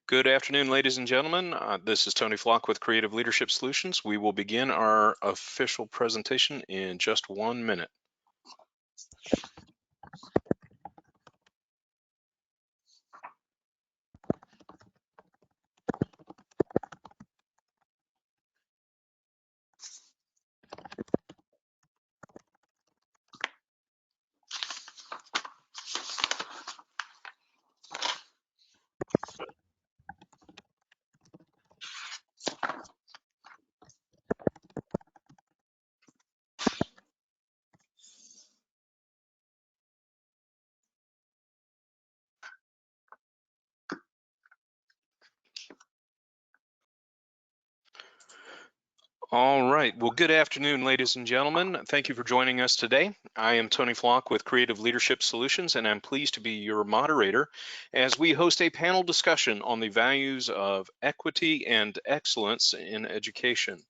Good afternoon, ladies and gentlemen. This is Tony Flock with Creative Leadership Solutions. We will begin our official presentation in just 1 minute. All right. Well, good afternoon, ladies and gentlemen. Thank you for joining us today. I am Tony Flock with Creative Leadership Solutions, and I'm pleased to be your moderator as we host a panel discussion on the values of equity and excellence in education.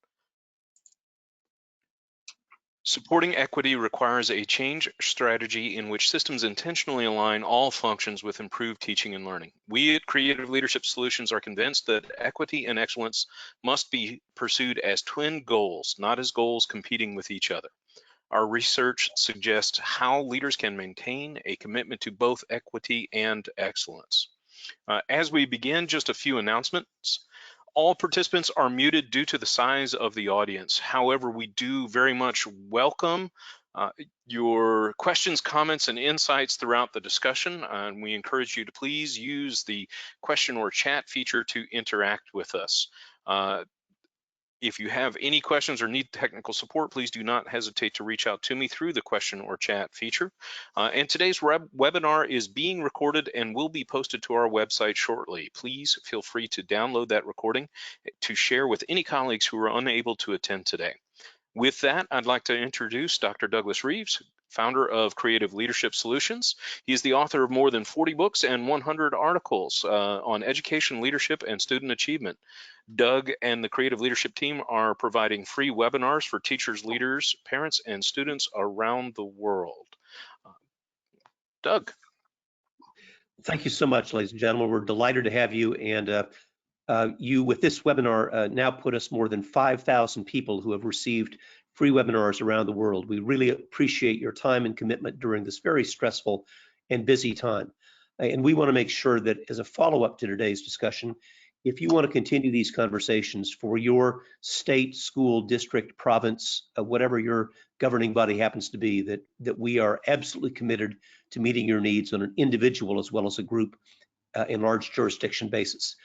Supporting equity requires a change strategy in which systems intentionally align all functions with improved teaching and learning. We at Creative Leadership Solutions are convinced that equity and excellence must be pursued as twin goals, not as goals competing with each other. Our research suggests how leaders can maintain a commitment to both equity and excellence. As we begin, just a few announcements. All participants are muted due to the size of the audience. However, we do very much welcome your questions, comments, and insights throughout the discussion, and we encourage you to please use the question or chat feature to interact with us. If you have any questions or need technical support, please do not hesitate to reach out to me through the question or chat feature. And today's webinar is being recorded and will be posted to our website shortly. Please feel free to download that recording to share with any colleagues who are unable to attend today. With that, I'd like to introduce Dr. Douglas Reeves, founder of Creative Leadership Solutions. He is the author of more than 40 books and 100 articles on education, leadership, and student achievement. Doug and the Creative Leadership team are providing free webinars for teachers, leaders, parents, and students around the world. Doug. Thank you so much, ladies and gentlemen. We're delighted to have you, and you, with this webinar, now put us more than 5,000 people who have received free webinars around the world. We really appreciate your time and commitment during this very stressful and busy time. And we want to make sure that as a follow-up to today's discussion, if you want to continue these conversations for your state, school, district, province, whatever your governing body happens to be, that we are absolutely committed to meeting your needs on an individual as well as a group and large jurisdiction basis.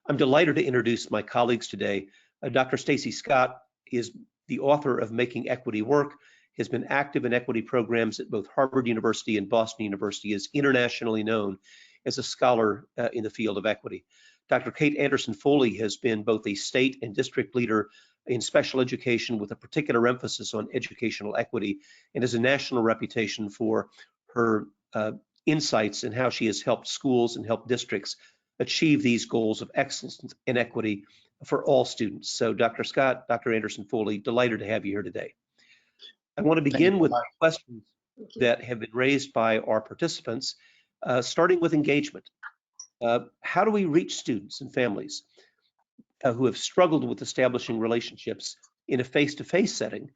I'm delighted to introduce my colleagues today. Dr. Stacy Scott is the author of Making Equity Work, has been active in equity programs at both Harvard University and Boston University, is internationally known as a scholar in the field of equity. Dr. Kate Anderson Foley has been both a state and district leader in special education with a particular emphasis on educational equity, and has a national reputation for her insights and how she has helped schools and helped districts achieve these goals of excellence and equity for all students. So Dr. Scott, Dr. Anderson Foley, delighted to have you here today. I want to begin with questions that have been raised by our participants, starting with engagement. How do we reach students and families who have struggled with establishing relationships in a face-to-face setting?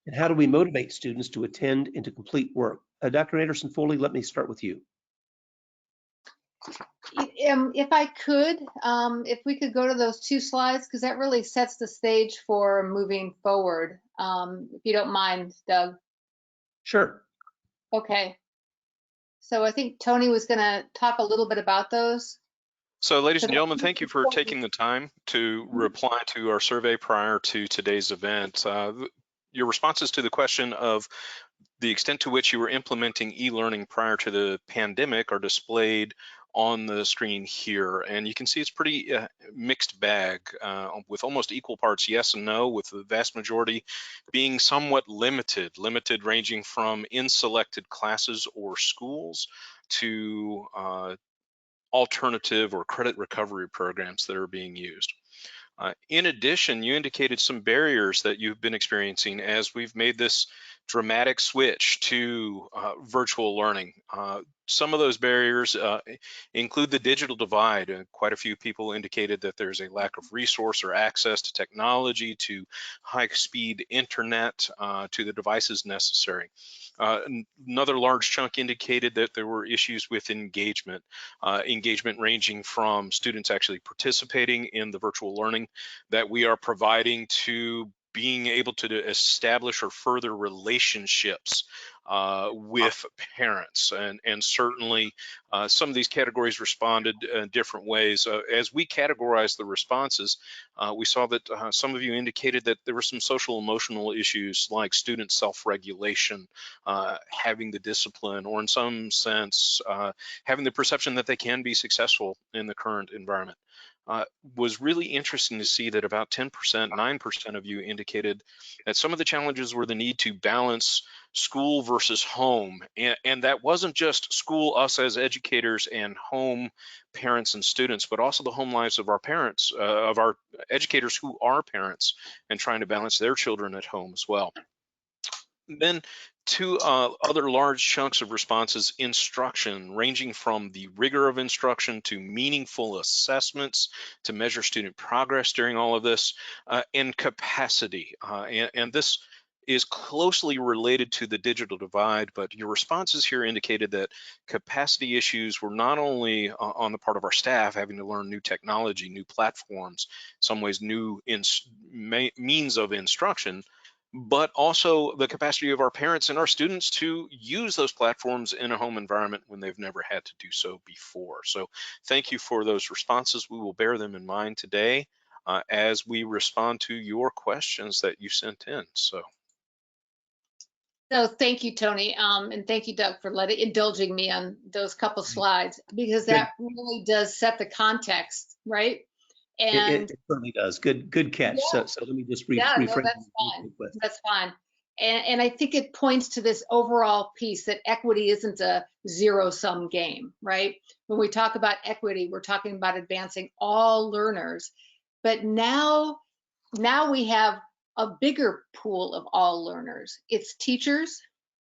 And how do we motivate students to attend and to complete work? Dr. Anderson Foley, let me start with you. If I could, if we could go to those 2 slides, because that really sets the stage for moving forward, if you don't mind, Doug. Sure. Okay. So I think Tony was going to talk a little bit about those. So ladies and gentlemen, thank you for taking the time to reply to our survey prior to today's event. Your responses to the question of the extent to which you were implementing e-learning prior to the pandemic are displayed on the screen here, and you can see it's pretty mixed bag with almost equal parts yes and no, with the vast majority being somewhat limited ranging from in selected classes or schools to alternative or credit recovery programs that are being used. In addition, you indicated some barriers that you've been experiencing as we've made this dramatic switch to virtual learning. some of those barriers include the digital divide. Quite a few people indicated that there's a lack of resource or access to technology, to high-speed internet, to the devices necessary. Another large chunk indicated that there were issues with engagement, engagement ranging from students actually participating in the virtual learning that we are providing to being able to establish or further relationships with parents. And certainly some of these categories responded in different ways. As we categorized the responses, we saw that some of you indicated that there were some social emotional issues like student self-regulation, having the discipline, or in some sense, having the perception that they can be successful in the current environment. Was really interesting to see that about 10%, 9% of you indicated that some of the challenges were the need to balance school versus home. And that wasn't just school, us as educators, and home, parents and students, but also the home lives of our parents, of our educators who are parents, and trying to balance their children at home as well. Then two other large chunks of responses: instruction, ranging from the rigor of instruction to meaningful assessments to measure student progress during all of this, and capacity. And this is closely related to the digital divide, but your responses here indicated that capacity issues were not only on the part of our staff having to learn new technology, new platforms, some ways new means of instruction, but also the capacity of our parents and our students to use those platforms in a home environment when they've never had to do so before. So thank you for those responses. We will bear them in mind today as we respond to your questions that you sent in. So thank you, Tony, and thank you, Doug, for indulging me on those couple slides, because that really does set the context, right? And it certainly does. Good catch. Yeah. So let me just No, rephrase. that's fine. That's fine. And I think it points to this overall piece that equity isn't a zero-sum game, right? When we talk about equity, we're talking about advancing all learners. But now we have a bigger pool of all learners. It's teachers,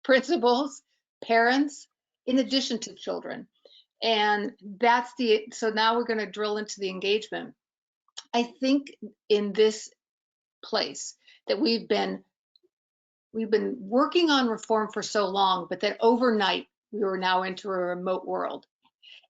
principals, parents, in addition to children. And so now we're going to drill into the engagement. I think in this place that we've been working on reform for so long, but then overnight we were now into a remote world.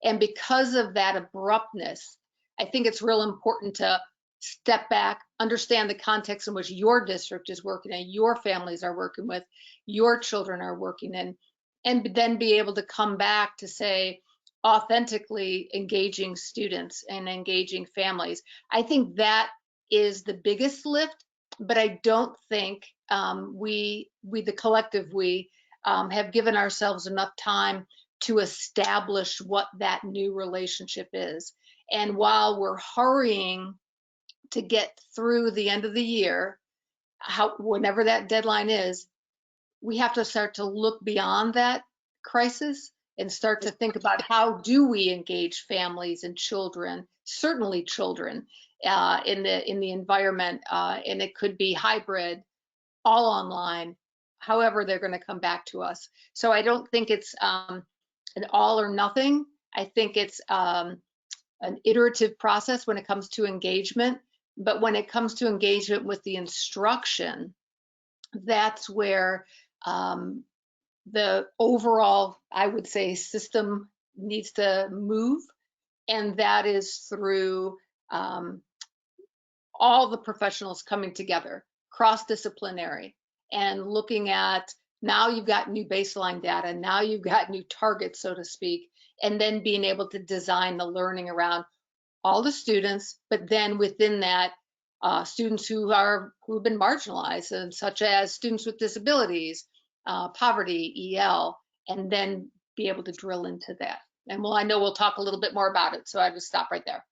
And because of that abruptness, I think it's real important to step back, understand the context in which your district is working in, your families are working with, your children are working in, and then be able to come back to say, authentically engaging students and engaging families. I think that is the biggest lift, but I don't think we, the collective we, have given ourselves enough time to establish what that new relationship is. And while we're hurrying to get through the end of the year, whenever that deadline is, we have to start to look beyond that crisis and start to think about how do we engage families and children, certainly children, in the environment, and it could be hybrid, all online, however they're going to come back to us. So I don't think it's an all or nothing. I think it's an iterative process when it comes to engagement. But when it comes to engagement with the instruction, that's where the overall, I would say, system needs to move. And that is through all the professionals coming together, cross-disciplinary, and looking at, now you've got new baseline data, now you've got new targets, so to speak, and then being able to design the learning around all the students, but then within that, students who've been marginalized, and such as students with disabilities, poverty, EL, and then be able to drill into that. And I know we'll talk a little bit more about it, so I just stop right there.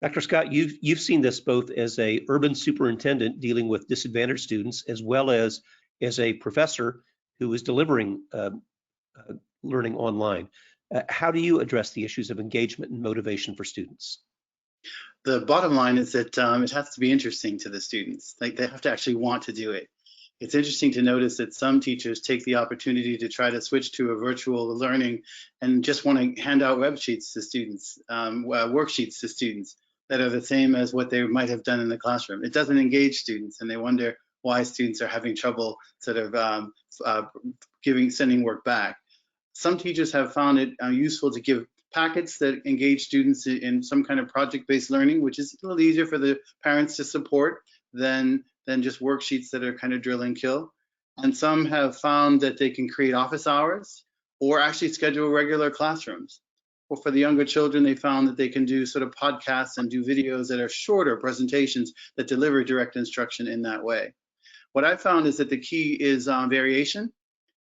Dr. Scott, you've seen this both as a urban superintendent dealing with disadvantaged students, as well as a professor who is delivering learning online. How do you address the issues of engagement and motivation for students? The bottom line is that it has to be interesting to the students. Like, they have to actually want to do it. It's interesting to notice that some teachers take the opportunity to try to switch to a virtual learning and just want to hand out web sheets to students, worksheets to students that are the same as what they might have done in the classroom. It doesn't engage students, and they wonder why students are having trouble sort of sending work back. Some teachers have found it useful to give packets that engage students in some kind of project-based learning, which is a little easier for the parents to support than just worksheets that are kind of drill and kill. And some have found that they can create office hours or actually schedule regular classrooms. Or for the younger children, they found that they can do sort of podcasts and do videos that are shorter presentations that deliver direct instruction in that way. What I found is that the key is variation.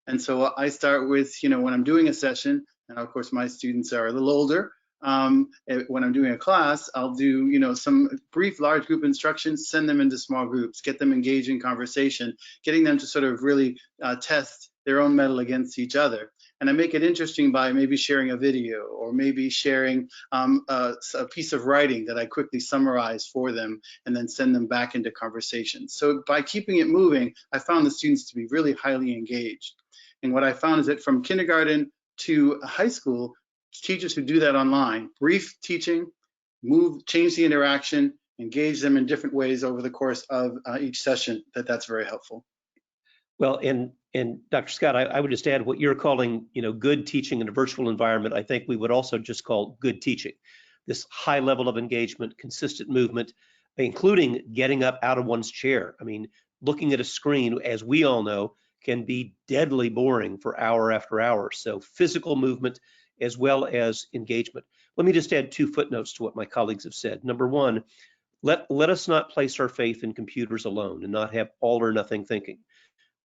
And so I start with, when I'm doing a session, and of course my students are a little older, when I'm doing a class, I'll do, some brief large group instructions, send them into small groups, get them engaged in conversation, getting them to sort of really test their own mettle against each other. And I make it interesting by maybe sharing a video or maybe sharing a piece of writing that I quickly summarize for them and then send them back into conversation. So by keeping it moving, I found the students to be really highly engaged. And what I found is that from kindergarten to high school, teachers who do that online, brief teaching, change the interaction, engage them in different ways over the course of each session, that's very helpful. Well, and Dr. Scott, I would just add what you're calling, good teaching in a virtual environment, I think we would also just call good teaching. This high level of engagement, consistent movement, including getting up out of one's chair. I mean, looking at a screen, as we all know, can be deadly boring for hour after hour. So physical movement as well as engagement. Let me just add 2 footnotes to what my colleagues have said. Number one, let us not place our faith in computers alone and not have all or nothing thinking.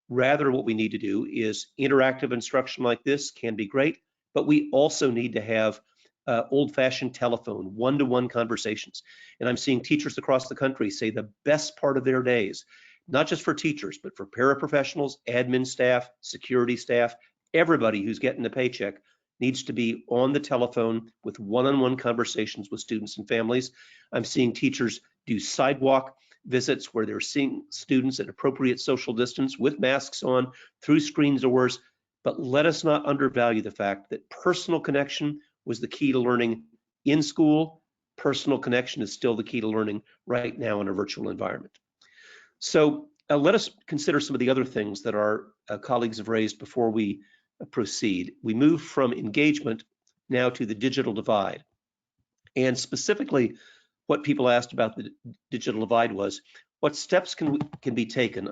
Rather, what we need to do is interactive instruction like this can be great, but we also need to have old-fashioned telephone, one-to-one conversations. And I'm seeing teachers across the country say the best part of their days, not just for teachers, but for paraprofessionals, admin staff, security staff, everybody who's getting a paycheck needs to be on the telephone with one-on-one conversations with students and families. I'm seeing teachers do sidewalk visits where they're seeing students at appropriate social distance with masks on through screen doors. But let us not undervalue the fact that personal connection was the key to learning in school. Personal connection is still the key to learning right now in a virtual environment. So let us consider some of the other things that our colleagues have raised before we proceed. We move from engagement now to the digital divide. And specifically, what people asked about the digital divide was, what steps can be taken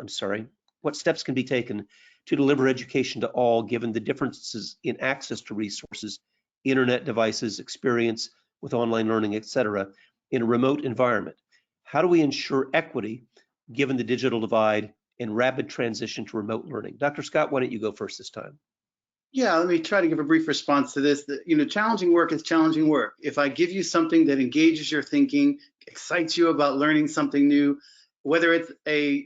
to deliver education to all, given the differences in access to resources, internet devices, experience with online learning, etc., in a remote environment? How do we ensure equity given the digital divide and rapid transition to remote learning? Dr. Scott, why don't you go first this time? Yeah, let me try to give a brief response to this. Challenging work is challenging work. If I give you something that engages your thinking, excites you about learning something new, whether it's a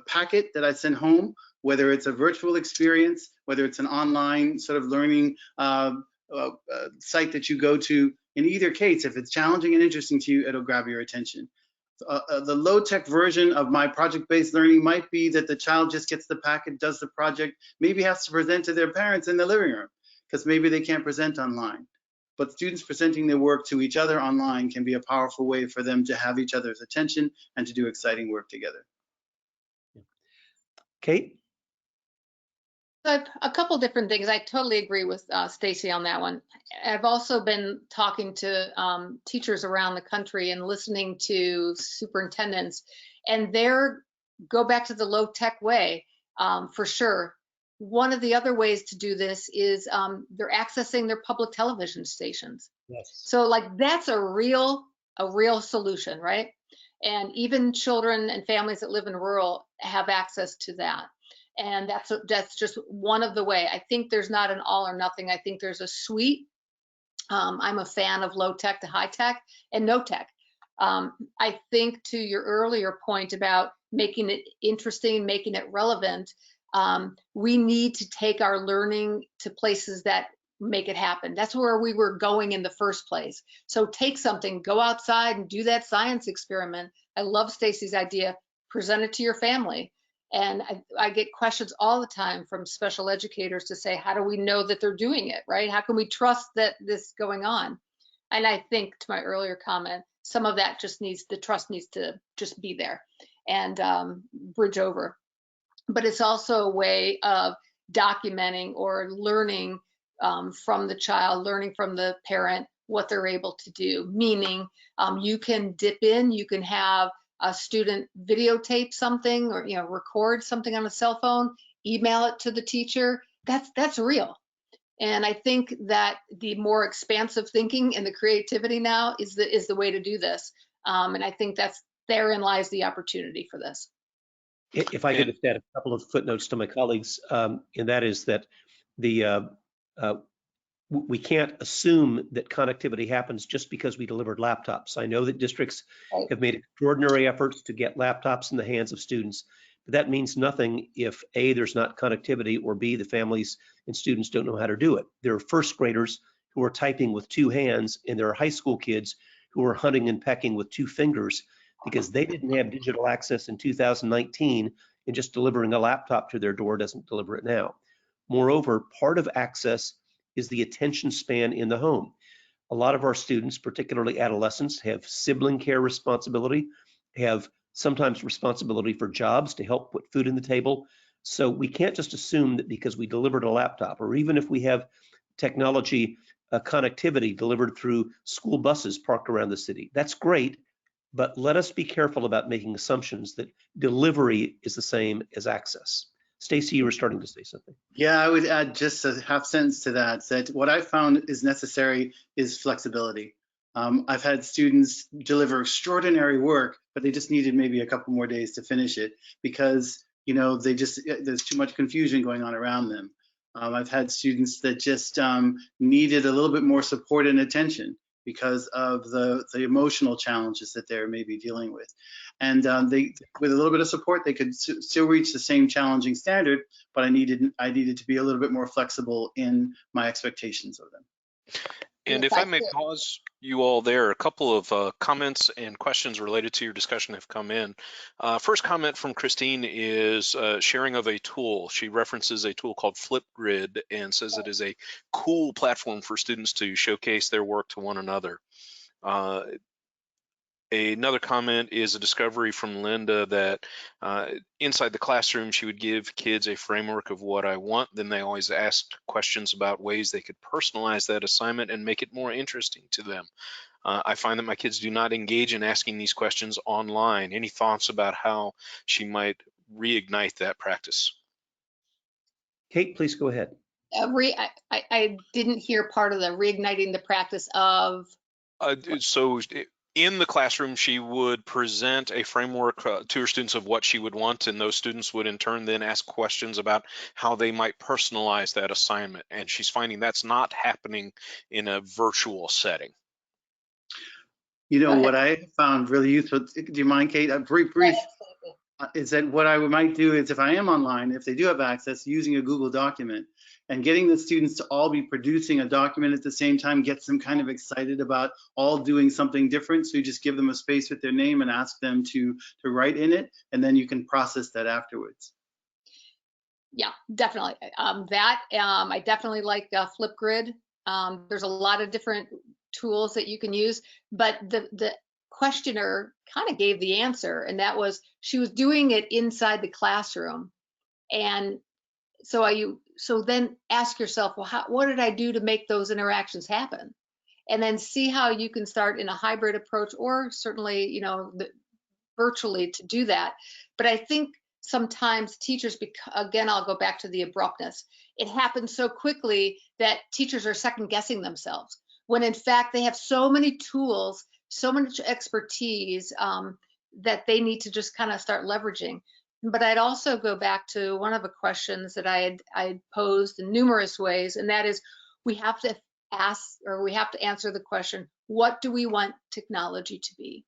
packet that I send home, whether it's a virtual experience, whether it's an online sort of learning site that you go to, in either case, if it's challenging and interesting to you, it'll grab your attention. The low-tech version of my project-based learning might be that the child just gets the packet, does the project, maybe has to present to their parents in the living room because maybe they can't present online. But students presenting their work to each other online can be a powerful way for them to have each other's attention and to do exciting work together. Kate? A couple different things. I totally agree with Stacy on that one. I've also been talking to teachers around the country and listening to superintendents, and go back to the low tech way for sure. One of the other ways to do this is they're accessing their public television stations. Yes. So like that's a real solution, right? And even children and families that live in rural have access to that. And that's just one of the way. I think there's not an all or nothing. I think there's a suite. I'm a fan of low tech to high tech and no tech. I think to your earlier point about making it interesting, making it relevant, we need to take our learning to places that make it happen. That's where we were going in the first place. So take something, go outside and do that science experiment. I love Stacy's idea, present it to your family. And I get questions all the time from special educators to say, how do we know that they're doing it, right? How can we trust that this is going on? And I think, to my earlier comment, some of that just the trust needs to just be there and bridge over. But it's also a way of documenting or learning from the child, learning from the parent what they're able to do. Meaning you can dip in, you can have a student videotape something or record something on a cell phone, email it to the teacher. That's real. And I think that the more expansive thinking and the creativity now is the way to do this. And I think therein lies the opportunity for this. If I could just add a couple of footnotes to my colleagues, and that is that we can't assume that connectivity happens just because we delivered laptops. I know that districts have made extraordinary efforts to get laptops in the hands of students, but that means nothing if A, there's not connectivity, or B, the families and students don't know how to do it. There are first graders who are typing with 2 hands, and there are high school kids who are hunting and pecking with 2 fingers because they didn't have digital access in 2019, and just delivering a laptop to their door doesn't deliver it now. Moreover, part of access is the attention span in the home. A lot of our students, particularly adolescents, have sibling care responsibility, have sometimes responsibility for jobs to help put food in the table. So we can't just assume that because we delivered a laptop, or even if we have technology connectivity delivered through school buses parked around the city. That's great, but let us be careful about making assumptions that delivery is the same as access. Stacy, you were starting to say something. Yeah, I would add just a half sentence to that, that what I found is necessary is flexibility. I've had students deliver extraordinary work, but they just needed maybe a couple more days to finish it because, there's too much confusion going on around them. I've had students that just needed a little bit more support and attention because of the emotional challenges that they're maybe dealing with. And with a little bit of support, they could still reach the same challenging standard, but I needed to be a little bit more flexible in my expectations of them. And if I may pause you all there, a couple of comments and questions related to your discussion have come in. First comment from Christine is sharing of a tool. She references a tool called Flipgrid and says it is a cool platform for students to showcase their work to one another. Another comment is a discovery from Linda that inside the classroom, she would give kids a framework of what I want. Then they always asked questions about ways they could personalize that assignment and make it more interesting to them. I find that my kids do not engage in asking these questions online. Any thoughts about how she might reignite that practice? Kate, please go ahead. I didn't hear part of the reigniting the practice of. In the classroom, she would present a framework to her students of what she would want, and those students would in turn then ask questions about how they might personalize that assignment. And she's finding that's not happening in a virtual setting. What I found really useful, do you mind, Kate? Brief, is that what I might do is if I am online, if they do have access, using a Google document and getting the students to all be producing a document at the same time gets them kind of excited about all doing something different. So you just give them a space with their name and ask them to write in it, and then you can process that afterwards. Yeah, definitely. I definitely like Flipgrid. There's a lot of different tools that you can use, but the questioner kind of gave the answer, and that was she was doing it inside the classroom. And so then ask yourself, well, what did I do to make those interactions happen? And then see how you can start in a hybrid approach, or certainly, virtually to do that. But I think sometimes teachers, again, I'll go back to the abruptness. It happens so quickly that teachers are second guessing themselves, when in fact they have so many tools, so much expertise that they need to just kind of start leveraging. But I'd also go back to one of the questions that I had posed in numerous ways, and that is we have to answer the question, what do we want technology to be?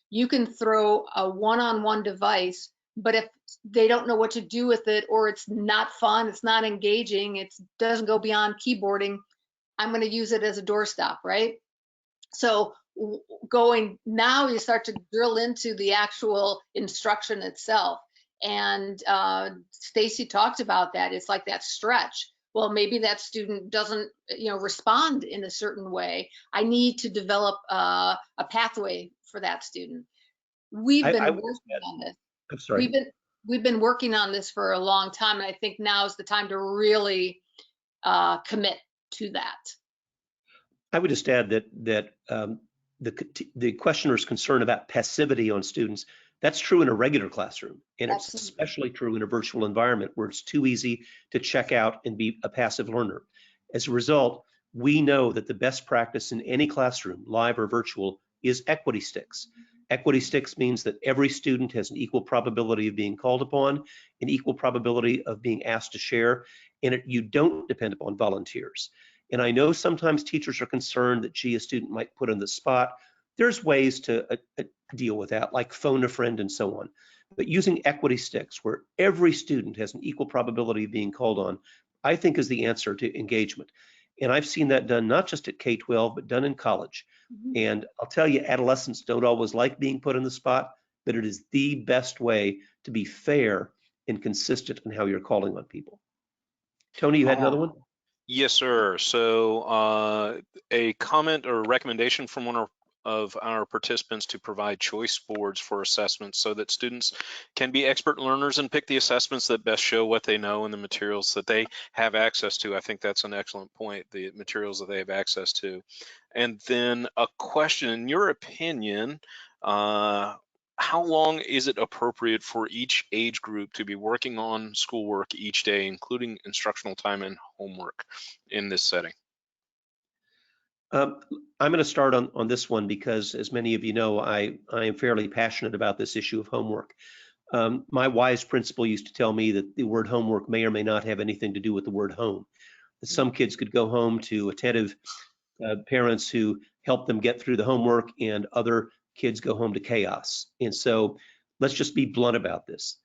You can throw a one-on-one device, but if they don't know what to do with it, or it's not fun, it's not engaging, it doesn't go beyond keyboarding, I'm going to use it as a doorstop, right? So now you start to drill into the actual instruction itself. And Stacy talked about that. It's like that stretch. Well, maybe that student doesn't, respond in a certain way. I need to develop a pathway for that student. We've been working on this. I'm sorry. We've been working on this for a long time, and I think now is the time to really commit to that. I would just add that the questioner's concern about passivity on students, that's true in a regular classroom, and it's especially true in a virtual environment where it's too easy to check out and be a passive learner. As a result, we know that the best practice in any classroom, live or virtual, is equity sticks. Equity sticks means that every student has an equal probability of being called upon, an equal probability of being asked to share, and you don't depend upon volunteers. And I know sometimes teachers are concerned that, gee, a student might put on the spot. There's ways to deal with that, like phone a friend and so on. But using equity sticks, where every student has an equal probability of being called on, I think is the answer to engagement. And I've seen that done not just at K-12, but done in college. And I'll tell you, adolescents don't always like being put on the spot, but it is the best way to be fair and consistent in how you're calling on people. Tony, you had another one? Yes, sir. So a comment or recommendation from one of our participants to provide choice boards for assessments so that students can be expert learners and pick the assessments that best show what they know and the materials that they have access to. I think that's an excellent point, the materials that they have access to. And then a question, in your opinion, how long is it appropriate for each age group to be working on schoolwork each day, including instructional time and homework in this setting? I'm going to start on this one because, as many of you know, I am fairly passionate about this issue of homework. My wise principal used to tell me that the word homework may or may not have anything to do with the word home. Some kids could go home to attentive parents who help them get through the homework, and other kids go home to chaos. And so let's just be blunt about this.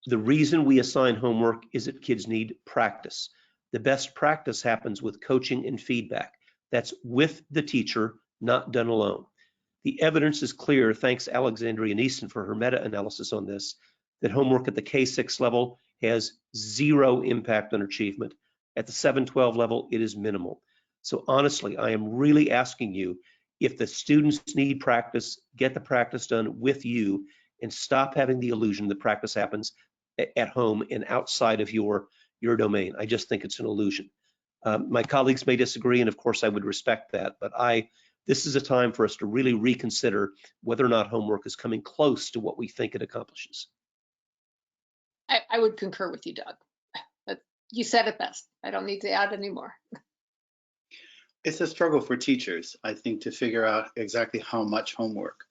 The reason we assign homework is that kids need practice. The best practice happens with coaching and feedback. That's with the teacher, not done alone. The evidence is clear, thanks Alexandria Neeson for her meta-analysis on this, that homework at the K-6 level has zero impact on achievement. At the 7-12 level, it is minimal. So honestly, I am really asking you, if the students need practice, get the practice done with you and stop having the illusion that practice happens at home and outside of your domain. I just think it's an illusion. My colleagues may disagree, and of course I would respect that, but this is a time for us to really reconsider whether or not homework is coming close to what we think it accomplishes. I would concur with you, Doug. But you said it best. I don't need to add any more. It's a struggle for teachers, I think, to figure out exactly how much homework.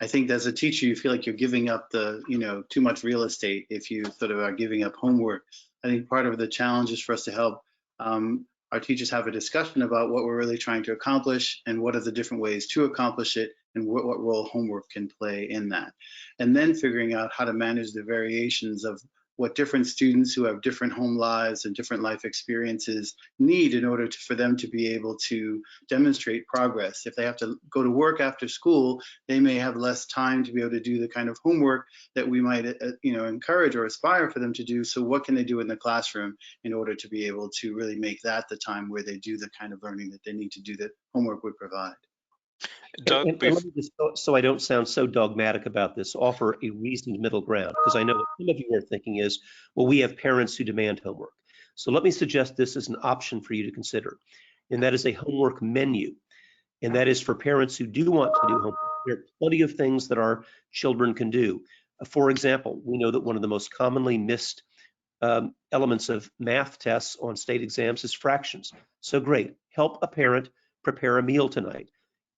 I think as a teacher, you feel like you're giving up too much real estate if you sort of are giving up homework. I think part of the challenge is for us to help our teachers have a discussion about what we're really trying to accomplish and what are the different ways to accomplish it and what role homework can play in that. And then figuring out how to manage the variations of what different students who have different home lives and different life experiences need in order for them to be able to demonstrate progress. If they have to go to work after school, they may have less time to be able to do the kind of homework that we might encourage or aspire for them to do. So what can they do in the classroom in order to be able to really make that the time where they do the kind of learning that they need to do that homework would provide? Doug, and let me just, so I don't sound so dogmatic about this, offer a reasoned middle ground, because I know what some of you are thinking is, well, we have parents who demand homework. So let me suggest this is an option for you to consider, and that is a homework menu. And that is for parents who do want to do homework. There are plenty of things that our children can do. For example, we know that one of the most commonly missed elements of math tests on state exams is fractions. So great, help a parent prepare a meal tonight,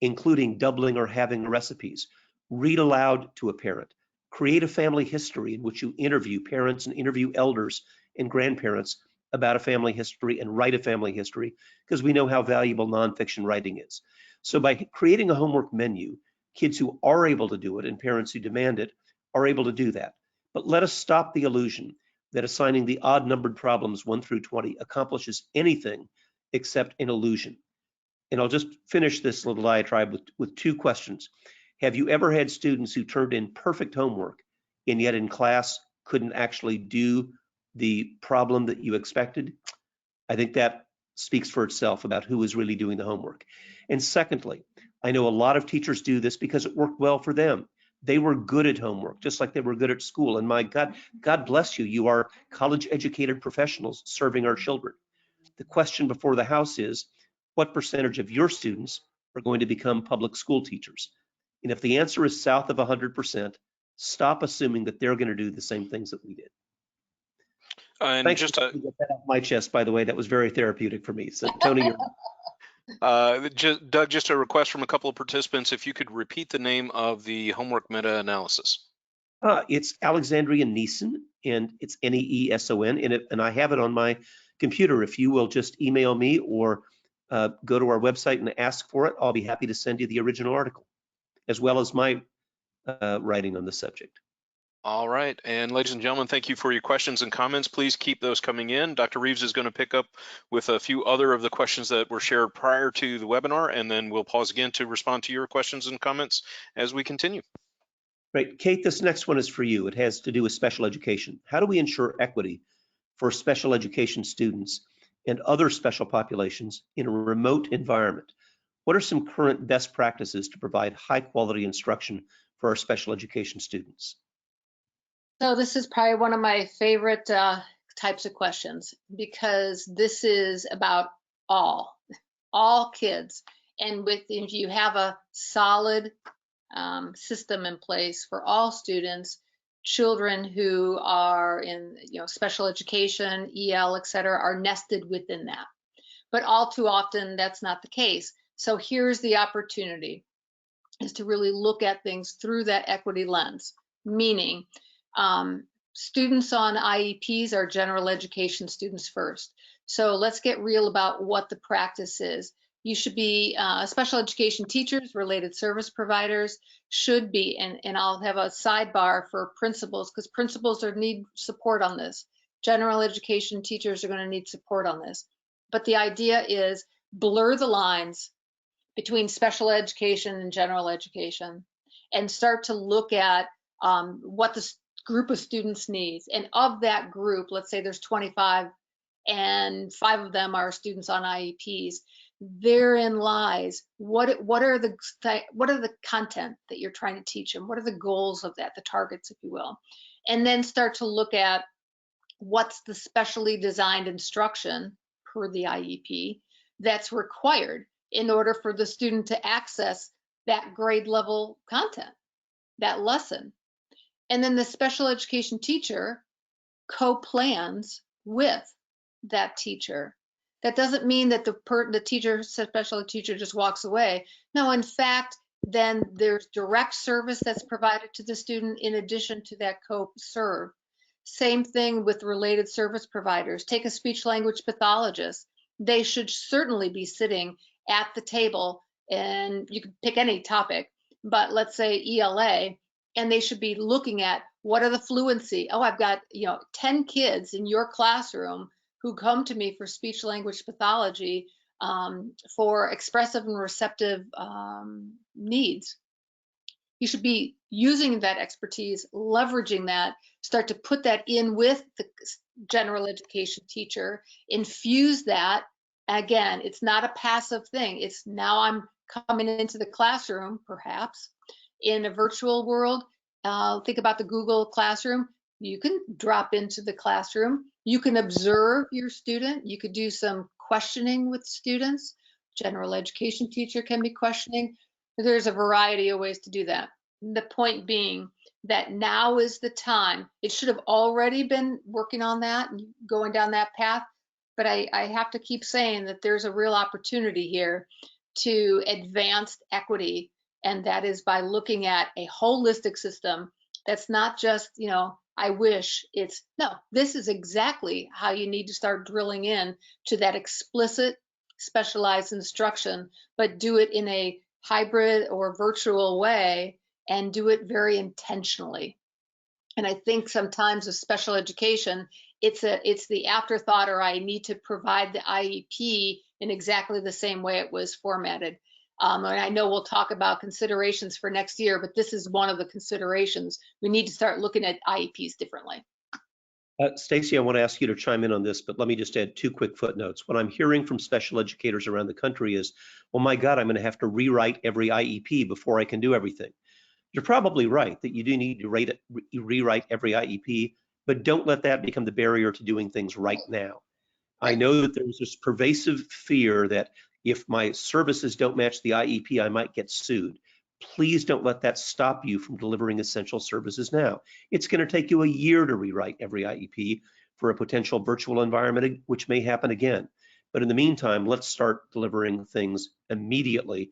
including doubling or halving recipes. Read aloud to a parent. Create a family history in which you interview parents and interview elders and grandparents about a family history, and write a family history, because we know how valuable nonfiction writing is. So by creating a homework menu, kids who are able to do it and parents who demand it are able to do that. But let us stop the illusion that assigning the odd-numbered problems 1 through 20 accomplishes anything except an illusion. And I'll just finish this little diatribe with 2 questions. Have you ever had students who turned in perfect homework and yet in class couldn't actually do the problem that you expected, I think that speaks for itself about who is really doing the homework. And secondly, I know a lot of teachers do this because it worked well for them. They were good at homework, just like they were good at school. And my God, God bless you. You are college-educated professionals serving our children. The question before the House is, what percentage of your students are going to become public school teachers? And if the answer is south of 100%, stop assuming that they're going to do the same things that we did. And Thanks just for getting that off my chest, by the way. That was very therapeutic for me. So, Tony, you're Doug, just a request from a couple of participants, if you could repeat the name of the homework meta-analysis. it's Alexandria Neeson, and it's Neeson, and I have it on my computer. If you will just email me or go to our website and ask for it, I'll be happy to send you the original article, as well as my writing on the subject. All right, and ladies and gentlemen, thank you for your questions and comments. Please keep those coming in. Dr. Reeves is going to pick up with a few other of the questions that were shared prior to the webinar, and then we'll pause again to respond to your questions and comments as we continue. Right, Kate, this next one is for you. It has to do with special education. How do we ensure equity for special education students and other special populations in a remote environment? What are some current best practices to provide high quality instruction for our special education students? So this is probably one of my favorite types of questions, because this is about all kids. And if you have a solid system in place for all students, children who are in special education, EL, et cetera, are nested within that. But all too often, that's not the case. So here's the opportunity, is to really look at things through that equity lens, meaning students on IEPs are general education students first. So let's get real about what the practice is. You should be special education teachers, related service providers should be, and I'll have a sidebar for principals, because principals need support on this. General education teachers are going to need support on this. But the idea is blur the lines between special education and general education, and start to look at what the group of students needs. And of that group, let's say there's 25 and 5 of them are students on IEPs. Therein lies what are the content that you're trying to teach them? What are the goals of that, the targets, if you will? And then start to look at what's the specially designed instruction per the IEP that's required in order for the student to access that grade level content, that lesson. And then the special education teacher co-plans with that teacher. That doesn't mean that the teacher, special teacher, just walks away. No, in fact, then there's direct service that's provided to the student in addition to that co-serve. Same thing with related service providers. Take a speech language pathologist. They should certainly be sitting at the table, and you can pick any topic, but let's say ELA, and they should be looking at what are the fluency. Oh, I've got 10 kids in your classroom who come to me for speech language pathology for expressive and receptive needs. You should be using that expertise, leveraging that, start to put that in with the general education teacher, infuse that. Again, it's not a passive thing. It's now I'm coming into the classroom, perhaps in a virtual world. Think about the Google Classroom. You can drop into the classroom. You can observe your student. You could do some questioning with students. General education teacher can be questioning. There's a variety of ways to do that. The point being that now is the time. It should have already been working on that and going down that path, but I have to keep saying that there's a real opportunity here to advance equity, and that is by looking at a holistic system that's not just, I wish. It's no, this is exactly how you need to start drilling in to that explicit specialized instruction, but do it in a hybrid or virtual way, and do it very intentionally. And I think sometimes with special education, it's the afterthought, or I need to provide the IEP in exactly the same way it was formatted. And I know we'll talk about considerations for next year, but this is one of the considerations. We need to start looking at IEPs differently. Stacy, I want to ask you to chime in on this, but let me just add 2 quick footnotes. What I'm hearing from special educators around the country is, well, my God, I'm going to have to rewrite every IEP before I can do everything. You're probably right that you do need to rewrite every IEP, but don't let that become the barrier to doing things right now. I know that there's this pervasive fear that if my services don't match the IEP, I might get sued. Please don't let that stop you from delivering essential services now. It's going to take you a year to rewrite every IEP for a potential virtual environment, which may happen again. But in the meantime, let's start delivering things immediately,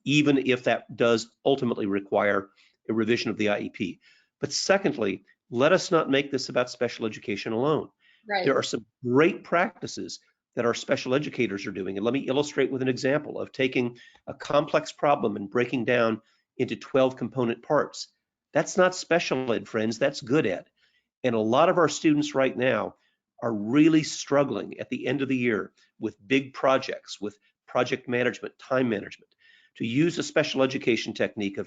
even if that does ultimately require a revision of the IEP. But secondly, let us not make this about special education alone. Right. There are some great practices that our special educators are doing. And let me illustrate with an example of taking a complex problem and breaking down into 12 component parts. That's not special ed, friends, that's good ed. And a lot of our students right now are really struggling at the end of the year with big projects, with project management, time management, to use a special education technique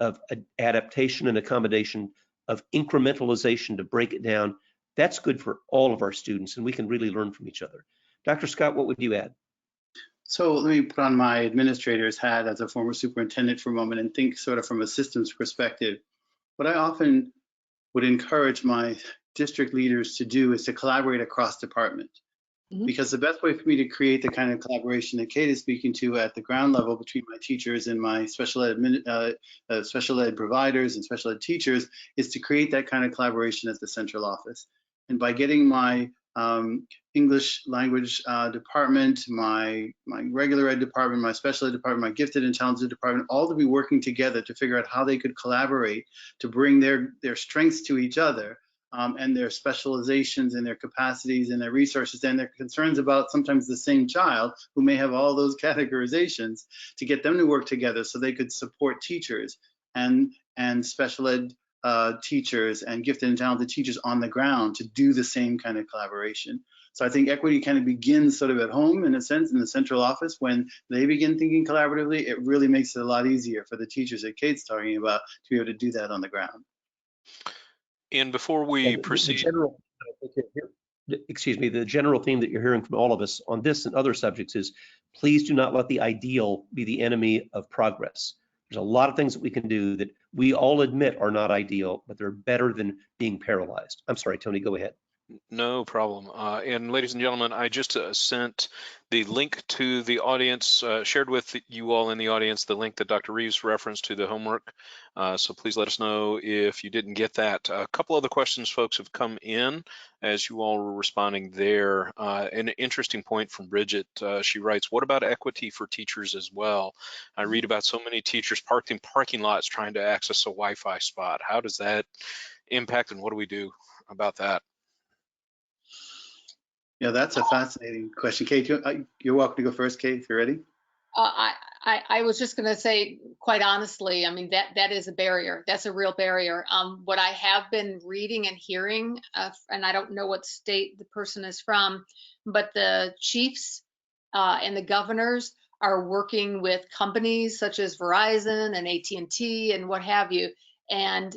of adaptation and accommodation, of incrementalization to break it down. That's good for all of our students, and we can really learn from each other. Dr. Scott, what would you add? So let me put on my administrator's hat as a former superintendent for a moment and think sort of from a systems perspective. What I often would encourage my district leaders to do is to collaborate across department. Because the best way for me to create the kind of collaboration that Kate is speaking to at the ground level between my teachers and my special ed providers and special ed teachers is to create that kind of collaboration at the central office. And by getting my English language department, my regular ed department, my special ed department, my gifted and talented department, all to be working together to figure out how they could collaborate to bring their strengths to each other. And their specializations and their capacities and their resources and their concerns about sometimes the same child who may have all those categorizations, to get them to work together so they could support teachers and special ed teachers and gifted and talented teachers on the ground to do the same kind of collaboration. So I think equity kind of begins sort of at home, in a sense, in the central office. When they begin thinking collaboratively, it really makes it a lot easier for the teachers that Kate's talking about to be able to do that on the ground. And before we proceed, the general theme that you're hearing from all of us on this and other subjects is, please do not let the ideal be the enemy of progress. There's a lot of things that we can do that we all admit are not ideal, but they're better than being paralyzed. I'm sorry, Tony, go ahead. No problem. And ladies and gentlemen, I just sent the link to the audience, shared with you all in the audience, the link that Dr. Reeves referenced to the homework. So please let us know if you didn't get that. A couple other questions, folks, have come in as you all were responding there. An interesting point from Bridget. She writes, what about equity for teachers as well? I read about so many teachers parked in parking lots trying to access a Wi-Fi spot. How does that impact, and what do we do about that? Yeah, that's a fascinating question. Kate, you're welcome to go first, Kate, if you're ready. I was just going to say, quite honestly, I mean, that is a barrier. That's a real barrier. What I have been reading and hearing, and I don't know what state the person is from, but the chiefs and the governors are working with companies such as Verizon and AT&T and what have you, and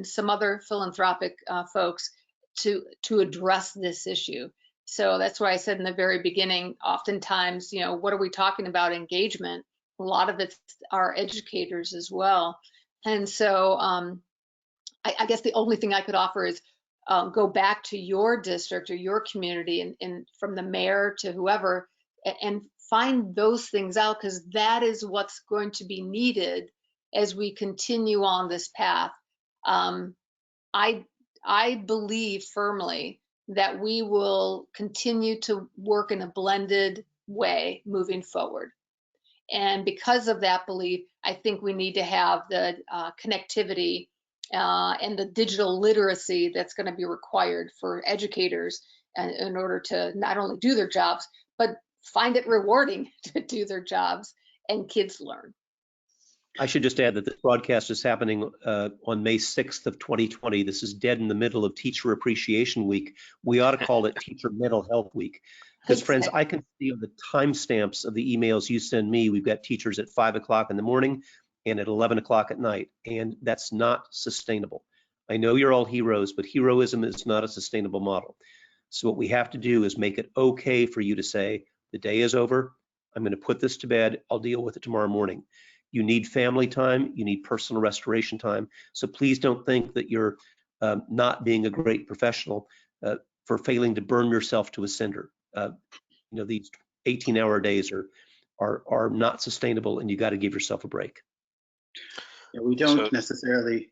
some other philanthropic folks to address this issue. So that's why I said in the very beginning, oftentimes, you know, what are we talking about? Engagement. A lot of it's our educators as well. And so I guess the only thing I could offer is go back to your district or your community and from the mayor to whoever and find those things out, because that is what's going to be needed as we continue on this path. I believe firmly that we will continue to work in a blended way moving forward. And because of that belief, I think we need to have the connectivity and the digital literacy that's going to be required for educators in order to not only do their jobs, but find it rewarding to do their jobs and kids learn. I should just add that this broadcast is happening on May 6th of 2020. This is dead in the middle of Teacher Appreciation Week. We ought to call it Teacher Mental Health Week. Because friends, I can see on the timestamps of the emails you send me, we've got teachers at 5 o'clock in the morning and at 11 o'clock at night, and that's not sustainable. I know you're all heroes, but heroism is not a sustainable model. So what we have to do is make it okay for you to say, the day is over. I'm going to put this to bed. I'll deal with it tomorrow morning. You need family time. You need personal restoration time. So please don't think that you're not being a great professional for failing to burn yourself to a cinder. These 18-hour days are not sustainable, and you got to give yourself a break. Yeah, we don't necessarily,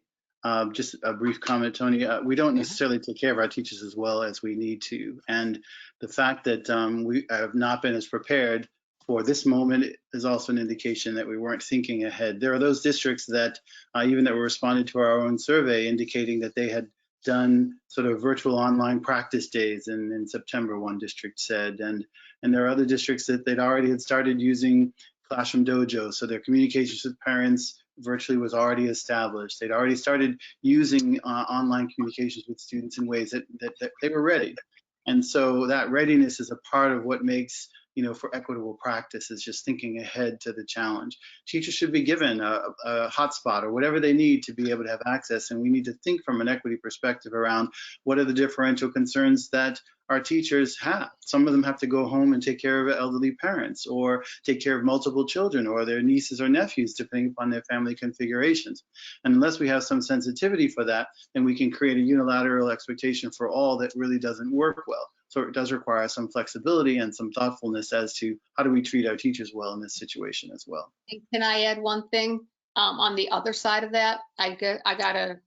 just a brief comment, Tony, we don't necessarily take care of our teachers as well as we need to. And the fact that we have not been as prepared for this moment is also an indication that we weren't thinking ahead. There are those districts that even that were responded to our own survey indicating that they had done sort of virtual online practice days in September, one district said. And there are other districts that they'd already had started using Classroom Dojo. So their communications with parents virtually was already established. They'd already started using online communications with students in ways that they were ready. And so that readiness is a part of what makes, for equitable practice, is just thinking ahead to the challenge. Teachers should be given a hotspot or whatever they need to be able to have access. And we need to think from an equity perspective around what are the differential concerns that our teachers have. Some of them have to go home and take care of elderly parents or take care of multiple children or their nieces or nephews, depending upon their family configurations. And unless we have some sensitivity for that, then we can create a unilateral expectation for all that really doesn't work well. So it does require some flexibility and some thoughtfulness as to how do we treat our teachers well in this situation as well. Can I add one thing? On the other side of that, I got a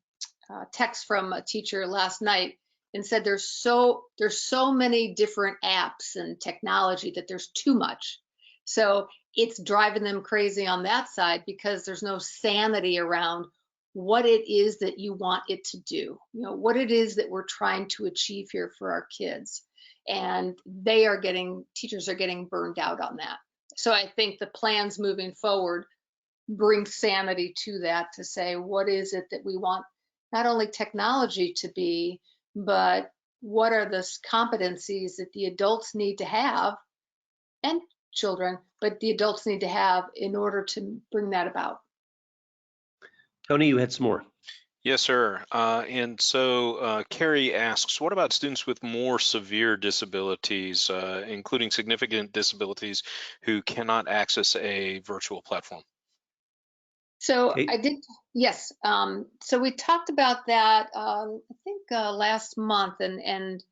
text from a teacher last night and said there's so many different apps and technology that there's too much. So it's driving them crazy on that side because there's no sanity around what it is that you want it to do, what it is that we're trying to achieve here for our kids. And teachers are getting burned out on that. So I think the plans moving forward bring sanity to that, to say, what is it that we want not only technology to be, but what are the competencies that the adults need to have, and children, but the adults need to have in order to bring that about. Tony, you had some more. Yes, sir. And so Carrie asks, what about students with more severe disabilities, including significant disabilities, who cannot access a virtual platform? So Kate? I did, yes. So we talked about that, I think last month, and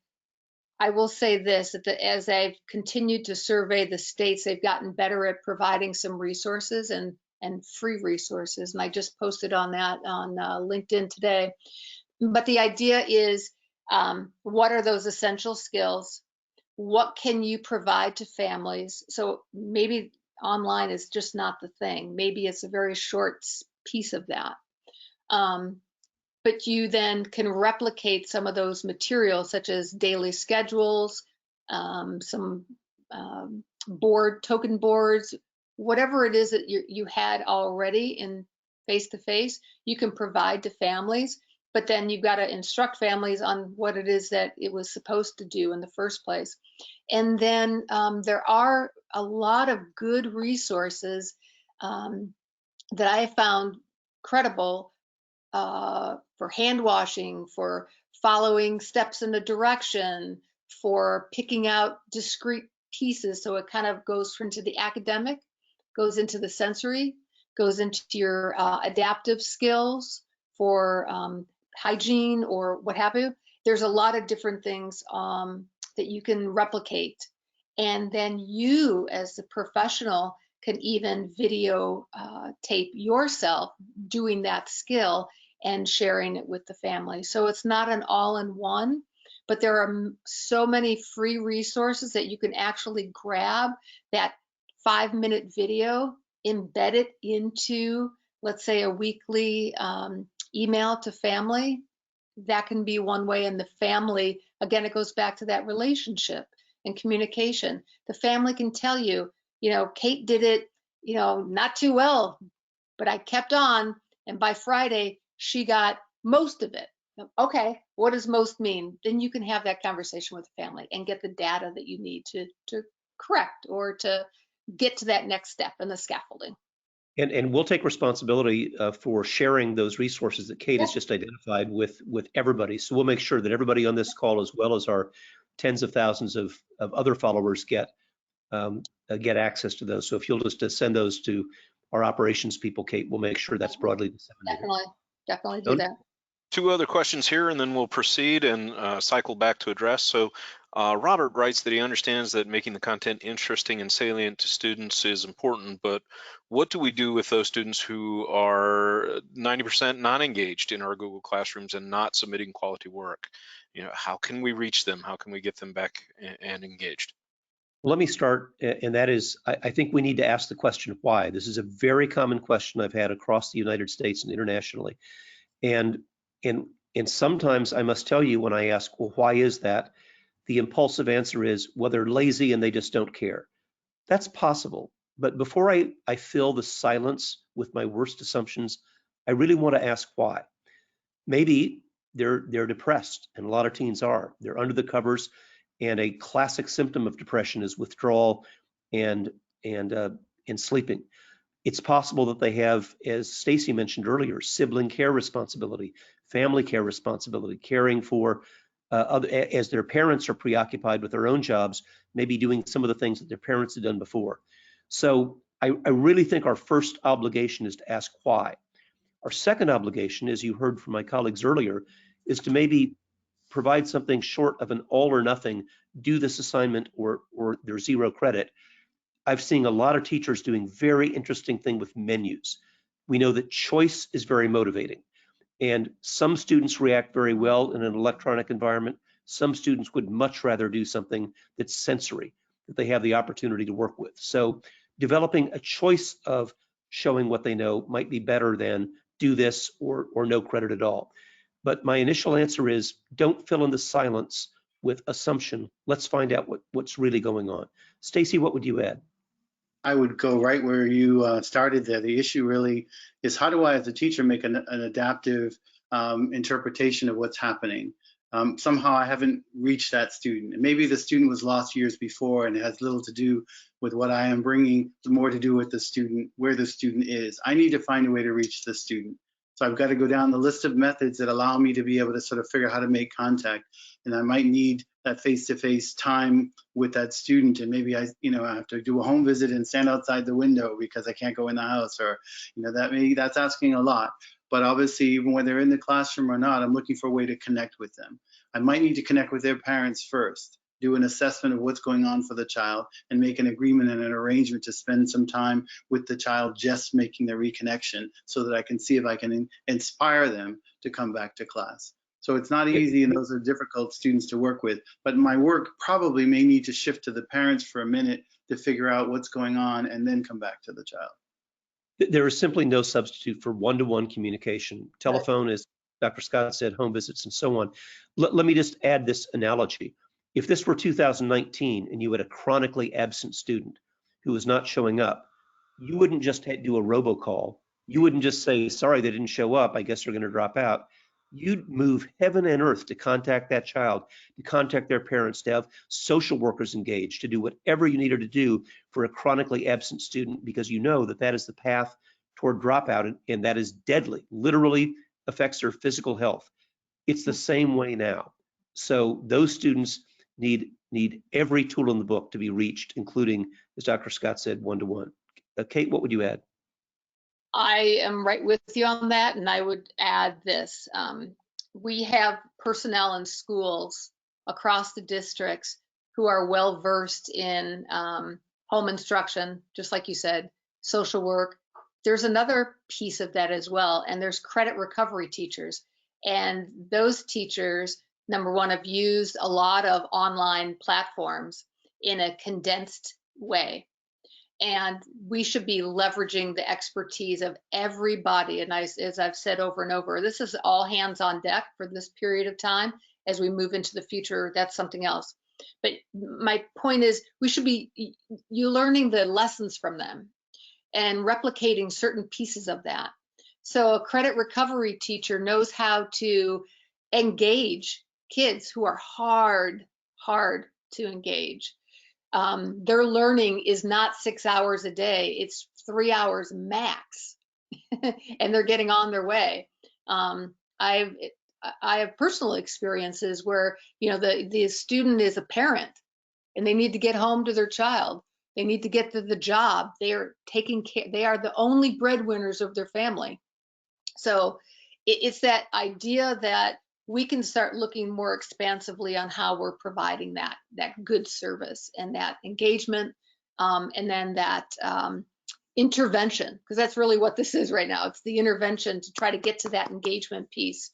I will say this, that as I've continued to survey the states, they've gotten better at providing some resources and free resources. And I just posted on that on LinkedIn today. But the idea is, what are those essential skills? What can you provide to families? So maybe online is just not the thing. Maybe it's a very short piece of that. But you then can replicate some of those materials, such as daily schedules, some token boards, whatever it is that you had already in face-to-face, you can provide to families, but then you've got to instruct families on what it is that it was supposed to do in the first place. And then there are a lot of good resources that I found credible for hand washing, for following steps in a direction, for picking out discrete pieces. So it kind of goes into the academic, goes into the sensory, goes into your adaptive skills for hygiene or what have you. There's a lot of different things that you can replicate. And then you, as the professional, can even video tape yourself doing that skill and sharing it with the family. So it's not an all-in-one, but there are so many free resources that you can actually grab that 5-minute video, embed it into, let's say, a weekly email to family. That can be one way. And the family, again, it goes back to that relationship and communication. The family can tell you, Kate did it, not too well, but I kept on, and by Friday, she got most of it. Okay, what does most mean? Then you can have that conversation with the family and get the data that you need to correct or to get to that next step in the scaffolding. And we'll take responsibility for sharing those resources that Kate has just identified with everybody. So we'll make sure that everybody on this call, as well as our tens of thousands of other followers, get access to those. So if you'll just send those to our operations people, Kate, we'll make sure that's broadly disseminated. Definitely do that. Two other questions here, and then we'll proceed and cycle back to address. So Robert writes that he understands that making the content interesting and salient to students is important, but what do we do with those students who are 90% non-engaged in our Google Classrooms and not submitting quality work? You know, how can we reach them? How can we get them back and engaged? Let me start, and that is, I think we need to ask the question why. This is a very common question I've had across the United States and internationally. And sometimes I must tell you, when I ask, well, why is that? The impulsive answer is, well, they're lazy and they just don't care. That's possible. But before I fill the silence with my worst assumptions, I really want to ask why. Maybe they're depressed, and a lot of teens are. They're under the covers, and a classic symptom of depression is withdrawal and sleeping. It's possible that they have, as Stacy mentioned earlier, sibling care responsibility, family care responsibility, caring for as their parents are preoccupied with their own jobs, maybe doing some of the things that their parents had done before. So I really think our first obligation is to ask why. Our second obligation, as you heard from my colleagues earlier, is to maybe provide something short of an all or nothing, do this assignment or there's zero credit. I've seen a lot of teachers doing very interesting thing with menus. We know that choice is very motivating, and some students react very well in an electronic environment. Some students would much rather do something that's sensory, that they have the opportunity to work with. So developing a choice of showing what they know might be better than do this or no credit at all. But my initial answer is, don't fill in the silence with assumption. Let's find out what's really going on. Stacy, what would you add? I would go right where you started there. The issue really is, how do I, as a teacher, make an adaptive interpretation of what's happening? Somehow I haven't reached that student. And maybe the student was lost years before, and it has little to do with what I am bringing, more to do with the student, where the student is. I need to find a way to reach the student. So I've got to go down the list of methods that allow me to be able to sort of figure out how to make contact. And I might need that face-to-face time with that student. And maybe I have to do a home visit and stand outside the window because I can't go in the house, or, that's asking a lot. But obviously, even when they're in the classroom or not, I'm looking for a way to connect with them. I might need to connect with their parents first, do an assessment of what's going on for the child, and make an agreement and an arrangement to spend some time with the child just making the reconnection, so that I can see if I can inspire them to come back to class. So it's not easy, and those are difficult students to work with. But my work probably may need to shift to the parents for a minute to figure out what's going on and then come back to the child. There is simply no substitute for one-to-one communication. Telephone, as Dr. Scott said, home visits, and so on. Let me just add this analogy. If this were 2019 and you had a chronically absent student who was not showing up, you wouldn't just do a robocall. You wouldn't just say, sorry, they didn't show up, I guess they're going to drop out. You'd move heaven and earth to contact that child, to contact their parents, to have social workers engaged, to do whatever you needed to do for a chronically absent student, because you know that is the path toward dropout, and that is deadly, literally affects their physical health. It's the same way now. So those students need every tool in the book to be reached, including, as Dr. Scott said, one-to-one. Kate, what would you add? I am right with you on that, and I would add this. We have personnel in schools across the districts who are well versed in home instruction, just like you said, social work. There's another piece of that as well, and there's credit recovery teachers. And those teachers, number one, have used a lot of online platforms in a condensed way. And we should be leveraging the expertise of everybody. And as I've said over and over, this is all hands on deck for this period of time. As we move into the future, that's something else. But my point is, we should be learning the lessons from them and replicating certain pieces of that. So a credit recovery teacher knows how to engage kids who are hard to engage. Their learning is not 6 hours a day, it's 3 hours max, and they're getting on their way. I have personal experiences where, you know, the student is a parent and they need to get home to their child. They need to get to the job. They are taking care, they are the only breadwinners of their family. So it's that idea that we can start looking more expansively on how we're providing that good service and that engagement, and then that intervention, because that's really what this is right now. It's the intervention to try to get to that engagement piece.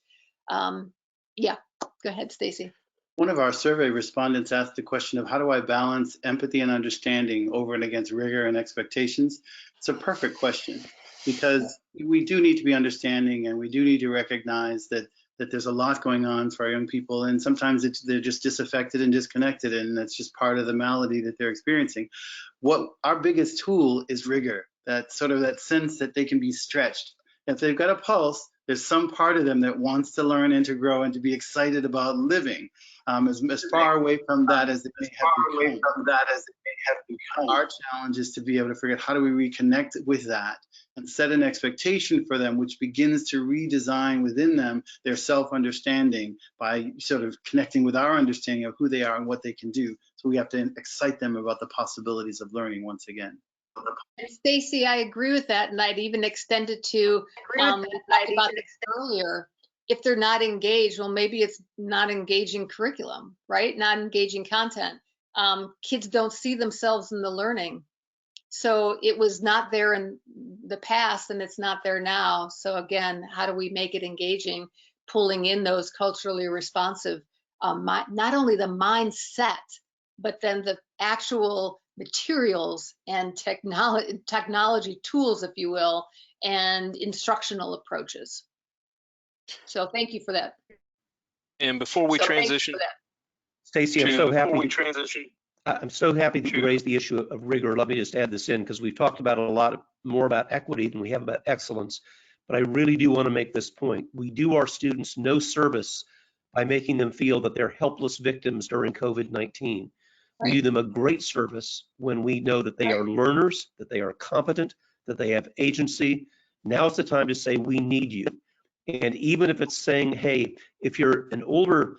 Yeah, go ahead, Stacy. One of our survey respondents asked the question of how do I balance empathy and understanding over and against rigor and expectations? It's a perfect question, because we do need to be understanding, and we do need to recognize that there's a lot going on for our young people, and sometimes they're just disaffected and disconnected, and that's just part of the malady that they're experiencing. What our biggest tool is rigor, that sort of that sense that they can be stretched. If they've got a pulse, there's some part of them that wants to learn and to grow and to be excited about living, as far away from that as they may have become. Our challenge is to be able to figure out how do we reconnect with that and set an expectation for them, which begins to redesign within them their self-understanding by sort of connecting with our understanding of who they are and what they can do. So we have to excite them about the possibilities of learning once again. Stacy, I agree with that, and I'd even extend it to we talked about this earlier. If they're not engaged, well, maybe it's not engaging curriculum, right? Not engaging content. Kids don't see themselves in the learning, so it was not there in the past, and it's not there now. So again, how do we make it engaging? Pulling in those culturally responsive, not only the mindset, but then the actual materials and technology tools, if you will, and instructional approaches. So thank you for that. And before we transition, Stacy, I'm so happy. I'm so happy that you raised the issue of rigor. Let me just add this in, because we've talked about a lot more about equity than we have about excellence. But I really do want to make this point. We do our students no service by making them feel that they're helpless victims during COVID-19. We do them a great service when we know that they are learners, that they are competent, that they have agency. Now's the time to say, we need you. And even if it's saying, hey, if you're an older,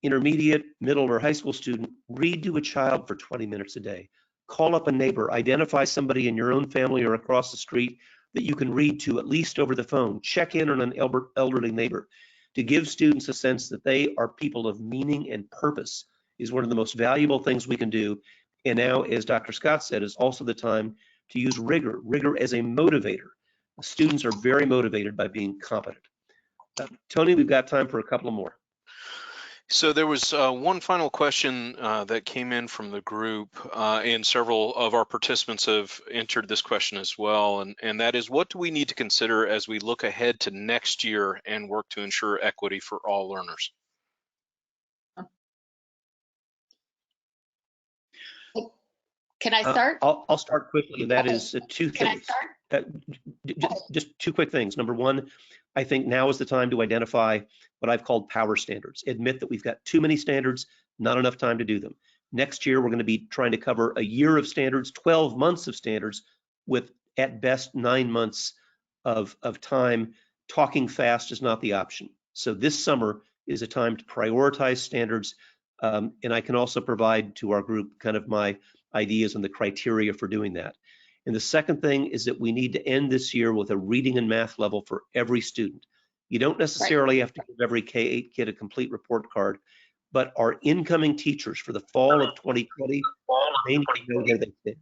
intermediate, middle, or high school student, read to a child for 20 minutes a day. Call up a neighbor, identify somebody in your own family or across the street that you can read to, at least over the phone. Check in on an elderly neighbor. To give students a sense that they are people of meaning and purpose is one of the most valuable things we can do. And now, as Dr. Scott said, is also the time to use rigor as a motivator. Students are very motivated by being competent. Tony, we've got time for a couple of more. So there was one final question that came in from the group, and several of our participants have entered this question as well, and that is, what do we need to consider as we look ahead to next year and work to ensure equity for all learners? Can I start? I'll start quickly, and that is two things. Just two quick things. Number one, I think now is the time to identify what I've called power standards. Admit that we've got too many standards, not enough time to do them. Next year, we're going to be trying to cover a year of standards, 12 months of standards, with at best 9 months of time. Talking fast is not the option. So this summer is a time to prioritize standards, and I can also provide to our group kind of my ideas on the criteria for doing that. And the second thing is that we need to end this year with a reading and math level for every student. You don't necessarily have to give every K-8 kid a complete report card, but our incoming teachers for the fall of 2020, they need to know where they fit.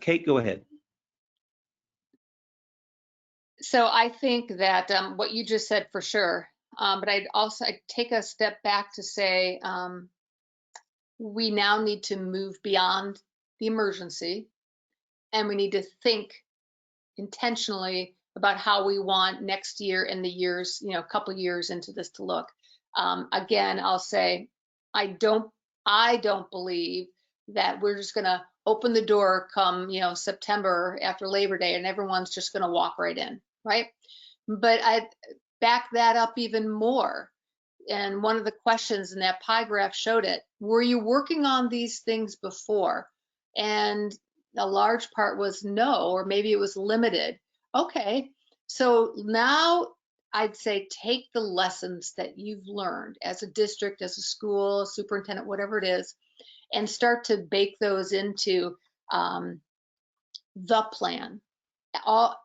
Kate, go ahead. So I think that what you just said for sure, but I'd take a step back to say we now need to move beyond the emergency, and we need to think intentionally about how we want next year and the years, a couple years into this to look. Again, I'll say, I don't believe that we're just going to open the door come, September after Labor Day and everyone's just going to walk right in, right? But I back that up even more. and one of the questions in that pie graph showed it, were you working on these things before? And a large part was no, or maybe it was limited. Okay, so now I'd say take the lessons that you've learned as a district, as a school, superintendent, whatever it is, and start to bake those into the plan.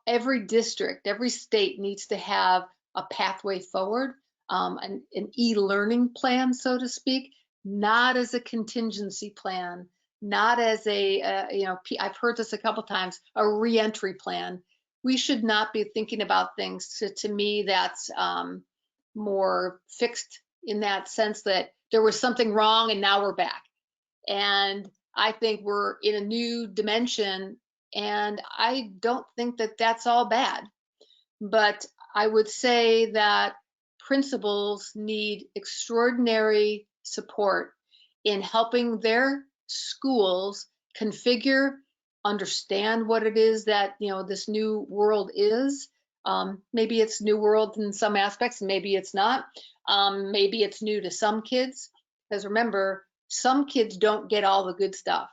Every district, every state needs to have a pathway forward, an e-learning plan, so to speak, not as a contingency plan, not as a, I've heard this a couple times, a reentry plan. We should not be thinking about things, to me, that's more fixed in that sense that there was something wrong and now we're back. And I think we're in a new dimension, and I don't think that that's all bad. But I would say that principals need extraordinary support in helping their schools configure, understand what it is that this new world is. Maybe it's new world in some aspects, maybe it's not. Maybe it's new to some kids, because remember, some kids don't get all the good stuff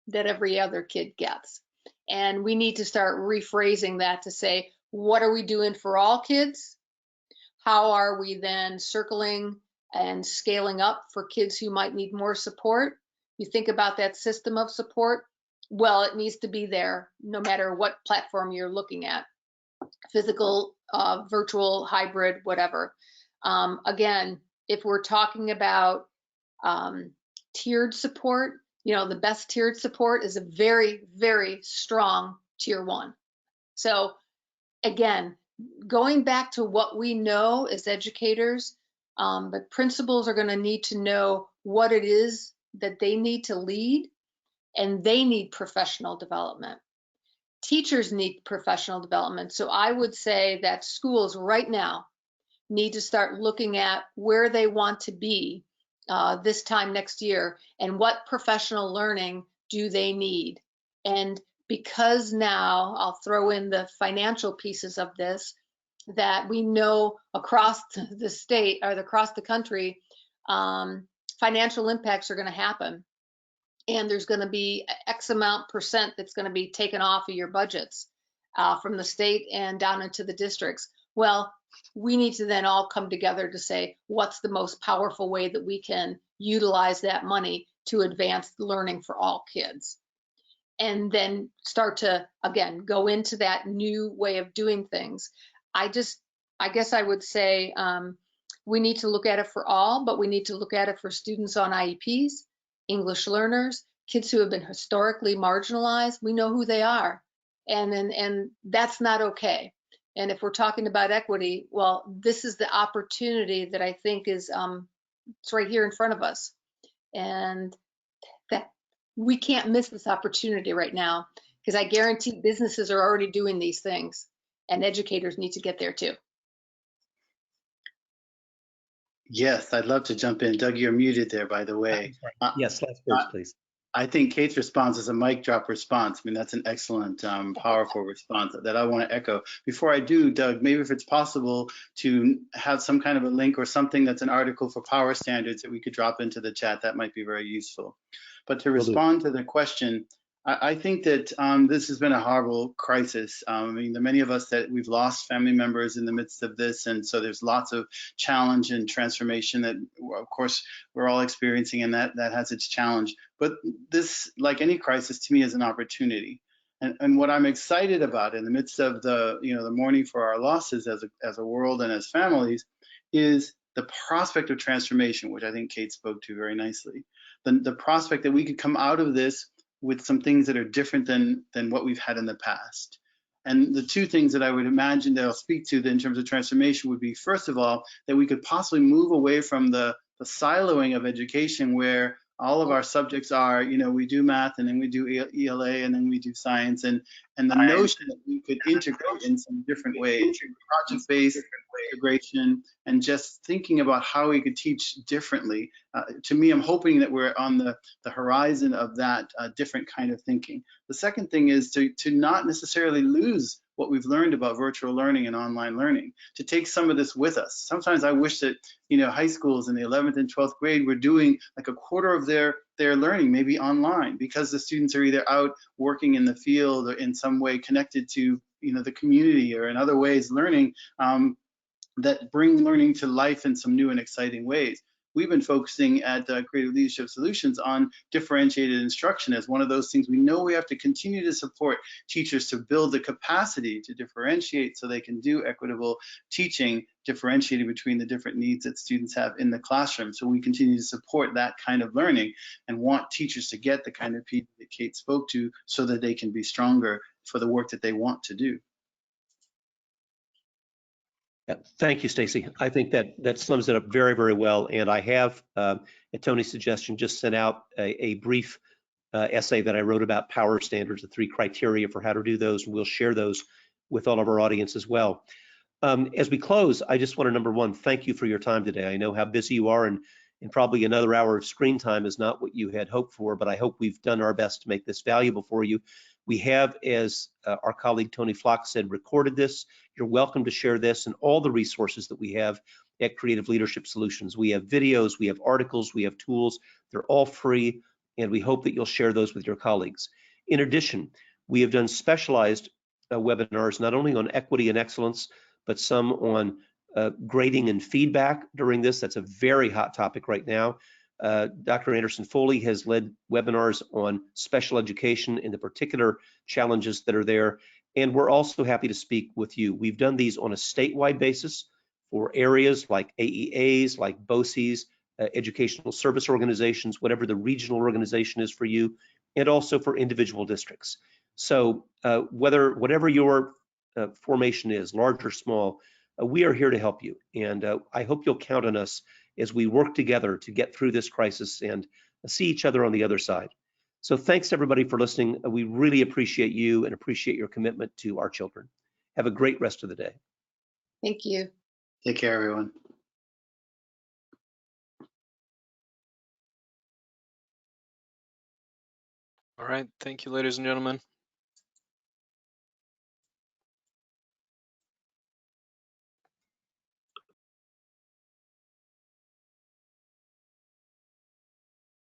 that every other kid gets. And we need to start rephrasing that to say, what are we doing for all kids? How are we then circling and scaling up for kids who might need more support? You think about that system of support, well, it needs to be there no matter what platform you're looking at, physical, virtual, hybrid, whatever. Again, if we're talking about tiered support, the best tiered support is a very, very strong tier 1. So again, going back to what we know as educators, but principals are going to need to know what it is that they need to lead, and they need professional development. Teachers need professional development. So I would say that schools right now need to start looking at where they want to be this time next year, and what professional learning do they need. And because now, I'll throw in the financial pieces of this, that we know across the state or across the country, financial impacts are going to happen. And there's going to be X amount % that's going to be taken off of your budgets from the state and down into the districts. Well, we need to then all come together to say, what's the most powerful way that we can utilize that money to advance learning for all kids? And then start to, again, go into that new way of doing things. I guess I would say we need to look at it for all, but we need to look at it for students on IEPs, English learners, kids who have been historically marginalized. We know who they are, and that's not okay. And if we're talking about equity, well, this is the opportunity that I think is it's right here in front of us, and that we can't miss this opportunity right now, because I guarantee businesses are already doing these things, and educators need to get there too. Yes, I'd love to jump in. Doug, you're muted there, by the way. Yes, last words, please. I think Kate's response is a mic drop response. I mean, that's an excellent, powerful response that I want to echo. Before I do, Doug, maybe if it's possible to have some kind of a link or something that's an article for power standards that we could drop into the chat, that might be very useful. But to respond to the question, I think that this has been a horrible crisis. I mean, the many of us that we've lost family members in the midst of this, and so there's lots of challenge and transformation that, of course, we're all experiencing, and that has its challenge. But this, like any crisis, to me, is an opportunity. And what I'm excited about in the midst of the mourning for our losses as a world and as families is the prospect of transformation, which I think Kate spoke to very nicely. The prospect that we could come out of this with some things that are different than what we've had in the past. And the two things that I would imagine that I'll speak to in terms of transformation would be, first of all, that we could possibly move away from the siloing of education, where all of our subjects are, we do math, and then we do ELA, and then we do science, and the notion that we could integrate in some different ways, project-based integration, and just thinking about how we could teach differently. To me, I'm hoping that we're on the horizon of that different kind of thinking. The second thing is to not necessarily lose what we've learned about virtual learning and online learning, to take some of this with us. Sometimes I wish that, you know, high schools in the 11th and 12th grade were doing like a quarter of their learning maybe online, because the students are either out working in the field or in some way connected to, you know, the community, or in other ways learning that bring learning to life in some new and exciting ways. We've been focusing at Creative Leadership Solutions on differentiated instruction as one of those things we know we have to continue to support teachers to build the capacity to differentiate so they can do equitable teaching, differentiating between the different needs that students have in the classroom. So we continue to support that kind of learning and want teachers to get the kind of people that Kate spoke to so that they can be stronger for the work that they want to do. Yeah, thank you, Stacy. I think that sums it up very, very well. And I have, at Tony's suggestion, just sent out a brief essay that I wrote about power standards, the 3 criteria for how to do those, and we'll share those with all of our audience as well. As we close, I just want to, number one, thank you for your time today. I know how busy you are, and probably another hour of screen time is not what you had hoped for, but I hope we've done our best to make this valuable for you. We have, as our colleague Tony Flock said, recorded this. You're welcome to share this and all the resources that we have at Creative Leadership Solutions. We have videos, we have articles, we have tools. They're all free, and we hope that you'll share those with your colleagues. In addition, we have done specialized webinars, not only on equity and excellence, but some on grading and feedback during this. That's a very hot topic right now. Dr. Anderson Foley has led webinars on special education and the particular challenges that are there. And we're also happy to speak with you. We've done these on a statewide basis for areas like AEAs, like BOCES, educational service organizations, whatever the regional organization is for you, and also for individual districts. So whatever your formation is, large or small, we are here to help you. And I hope you'll count on us as we work together to get through this crisis and see each other on the other side. So thanks everybody for listening. We really appreciate you and appreciate your commitment to our children. Have a great rest of the day. Thank you. Take care, everyone. All right, thank you, ladies and gentlemen.